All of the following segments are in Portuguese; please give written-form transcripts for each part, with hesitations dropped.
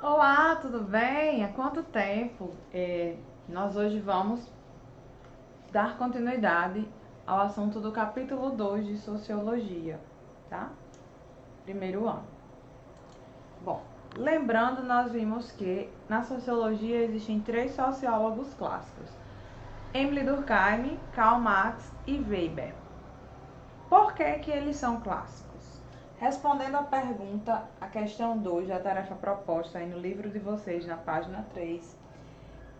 Olá, tudo bem? Há quanto tempo? Nós hoje vamos dar continuidade ao assunto do capítulo 2 de Sociologia, tá? Primeiro ano. Bom, lembrando, nós vimos que na Sociologia existem três sociólogos clássicos: Emile Durkheim, Karl Marx e Weber. Por que eles são clássicos? Respondendo à pergunta, a questão 2 da tarefa proposta aí no livro de vocês, na página 3,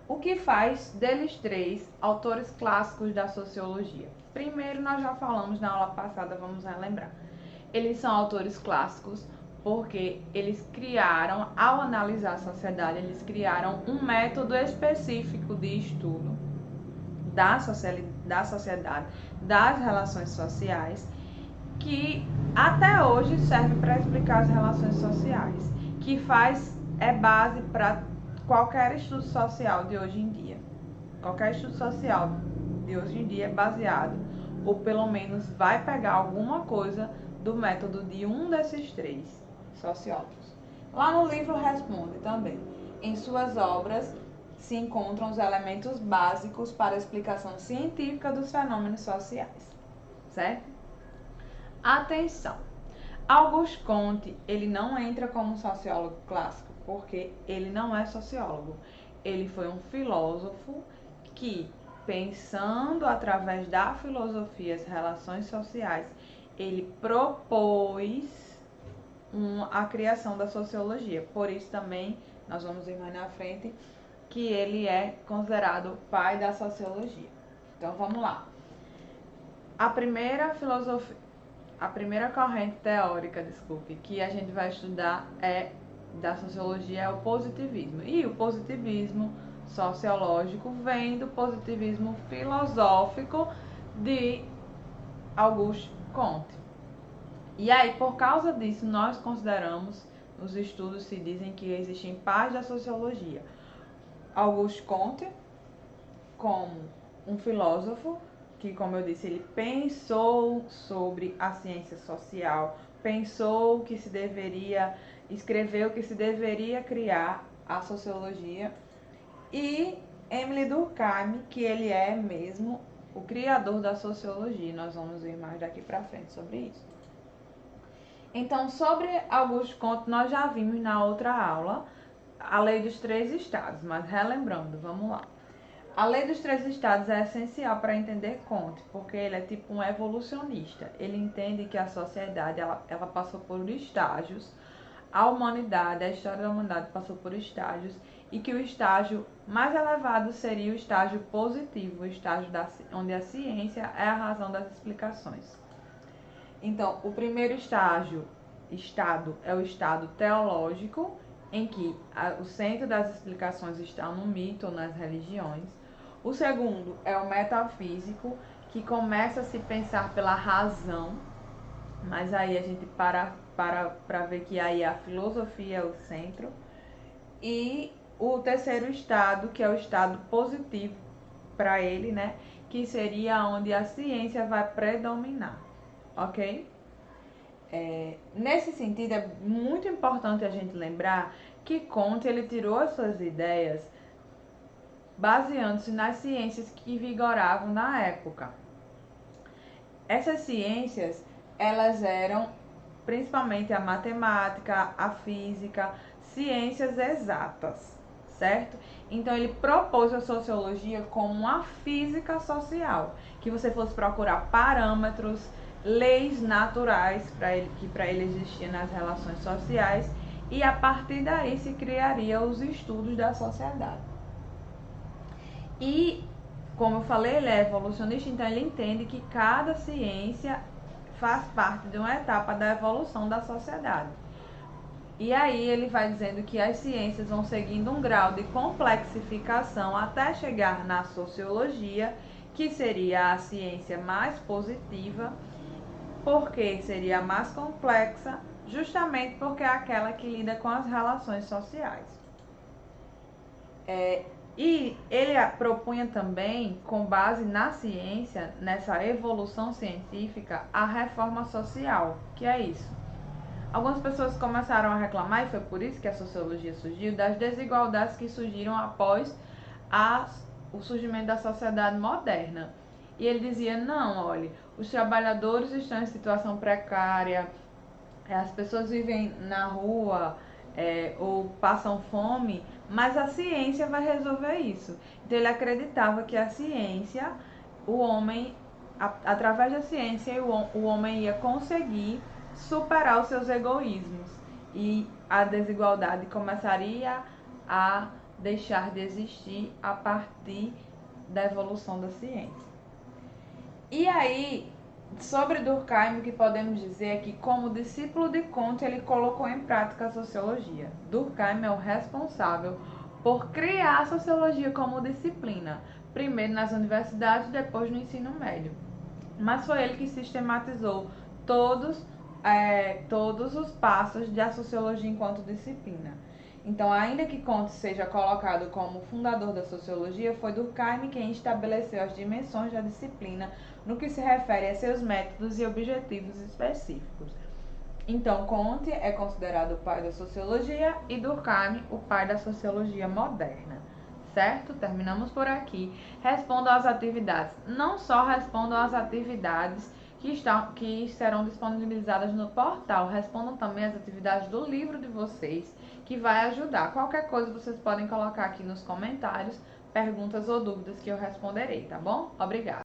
o que faz deles três autores clássicos da sociologia? Primeiro, nós já falamos na aula passada, vamos relembrar. Eles são autores clássicos porque eles criaram, ao analisar a sociedade, eles criaram um método específico de estudo da sociedade, das relações sociais, que até hoje serve para explicar as relações sociais, que é base para qualquer estudo social de hoje em dia. Qualquer estudo social de hoje em dia é baseado, ou pelo menos vai pegar alguma coisa do método de um desses três sociólogos. Lá no livro responde também. Em suas obras se encontram os elementos básicos para a explicação científica dos fenômenos sociais. Certo? Atenção! Auguste Comte, ele não entra como sociólogo clássico, porque ele não é sociólogo. Ele foi um filósofo que, pensando através da filosofia as relações sociais, ele propôs a criação da sociologia. Por isso também, nós vamos ver mais na frente, que ele é considerado o pai da sociologia. Então vamos lá. A primeira corrente teórica, que a gente vai estudar da sociologia é o positivismo. E o positivismo sociológico vem do positivismo filosófico de Auguste Comte. E aí, por causa disso, nós consideramos, os estudos se dizem que existem pais da sociologia. Auguste Comte, como um filósofo que, como eu disse, ele pensou sobre a ciência social, pensou que se deveria, escreveu que se deveria criar a sociologia, e Emile Durkheim, que ele é mesmo o criador da sociologia. Nós vamos ver mais daqui para frente sobre isso. Então, sobre Auguste Comte, nós já vimos na outra aula a lei dos três estados, mas relembrando, vamos lá. A lei dos três estados é essencial para entender Comte, porque ele é tipo um evolucionista. Ele entende que a sociedade ela passou por estágios, a humanidade, a história da humanidade passou por estágios, e que o estágio mais elevado seria o estágio positivo, o estágio onde a ciência é a razão das explicações. Então, o primeiro estado é o estado teológico, em que o centro das explicações está no mito ou nas religiões. O segundo é o metafísico, que começa a se pensar pela razão, mas aí a gente para ver que aí a filosofia é o centro. E o terceiro estado, que é o estado positivo para ele, né, que seria onde a ciência vai predominar, ok? Nesse sentido, é muito importante a gente lembrar que Comte ele tirou as suas ideias baseando-se nas ciências que vigoravam na época. Essas ciências, elas eram principalmente a matemática, a física, ciências exatas, certo? Então ele propôs a sociologia como uma física social, que você fosse procurar parâmetros, leis naturais que para ele existiam nas relações sociais, e a partir daí se criaria os estudos da sociedade. E, como eu falei, ele é evolucionista, então ele entende que cada ciência faz parte de uma etapa da evolução da sociedade. E aí ele vai dizendo que as ciências vão seguindo um grau de complexificação até chegar na sociologia, que seria a ciência mais positiva, porque seria a mais complexa, justamente porque é aquela que lida com as relações sociais. E ele propunha também, com base na ciência, nessa evolução científica, a reforma social. Que é isso? Algumas pessoas começaram a reclamar, e foi por isso que a sociologia surgiu, das desigualdades que surgiram após o surgimento da sociedade moderna. E ele dizia, não, olha, os trabalhadores estão em situação precária, as pessoas vivem na rua ou passam fome, mas a ciência vai resolver isso. Então ele acreditava que a ciência, o homem, através da ciência, o homem ia conseguir superar os seus egoísmos e a desigualdade começaria a deixar de existir a partir da evolução da ciência. E aí, sobre Durkheim, o que podemos dizer é que, como discípulo de Kant, ele colocou em prática a sociologia. Durkheim é o responsável por criar a sociologia como disciplina, primeiro nas universidades, depois no ensino médio. Mas foi ele que sistematizou todos os passos da sociologia enquanto disciplina. Então, ainda que Kant seja colocado como fundador da sociologia, foi Durkheim quem estabeleceu as dimensões da disciplina no que se refere a seus métodos e objetivos específicos. Então, Kant é considerado o pai da sociologia e Durkheim o pai da sociologia moderna. Certo? Terminamos por aqui. Respondam às atividades. Não só respondam às atividades que serão disponibilizadas no portal. Respondam também às atividades do livro de vocês, que vai ajudar. Qualquer coisa vocês podem colocar aqui nos comentários, perguntas ou dúvidas que eu responderei, tá bom? Obrigada.